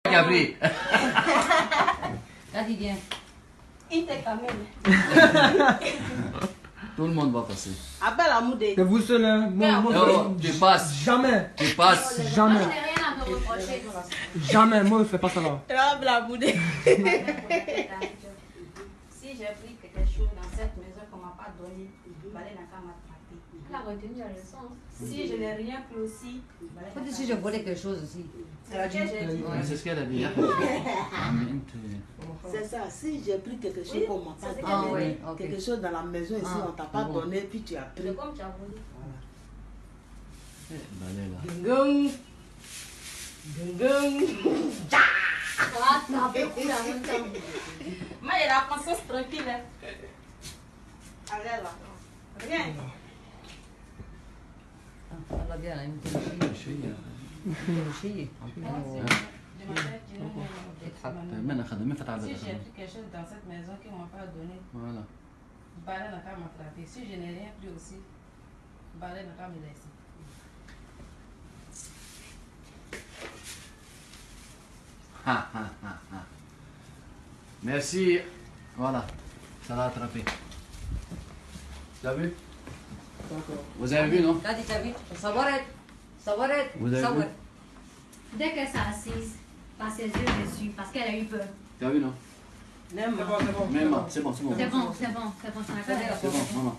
Qui a pris? Là, il vient. Il te camène. Tout le monde va passer. Appelle Amoudé. C'est vous seul, hein. Non, tu passes. Jamais. Tu passes. Moi, Jamais. je n'ai rien à me reprocher. Jamais. Moi, je fais pas ça là. Appelle Amoudé. Si j'ai pris quelque chose dans cette maison qu'on ne m'a pas donné, Balé n'a qu'à m'attraper. Elle a retenu la leçon. Si je n'ai rien pris aussi, Faut dire si je volais quelque chose aussi. c'est ce que j'ai dit. Mais c'est ce qu'elle a dit. Hein? C'est ça, si j'ai pris quelque chose qu'on m'a pas Ah donné, oui, ok. quelque chose dans la maison ici, Ah, on t'a pas bon. donné, puis tu as pris. C'est comme tu as voulu. Balai là. Gung, gung, Ah, t'as fait couler en même temps. Moi, il a la conscience tranquille. Hein. Allez là. Rien. Ah, va bien, il me fait chier. من أخذ من فتح Si هذا. j'ai pris quelque chose dans cette maison qu'on ne m'a pas donné, Voilà. Balé n'a qu'à m'attraper. Si je n'ai rien pris aussi, Balé n'a qu'à me laisser. Merci. Voilà. Ça l'a attrapé. Tu as vu? D'accord. Vous avez vu, non? Là, tu as vu? Sawaret. Sawaret. Vous avez vu? Dès qu'elle s'est assise, par ses yeux dessus, parce qu'elle a eu peur. Tu as vu, non? N'aime C'est bon, c'est bon. Même, c'est bon, c'est bon. C'est bon, c'est bon, c'est bon, ça n'a pas C'est bon, l'air. maman.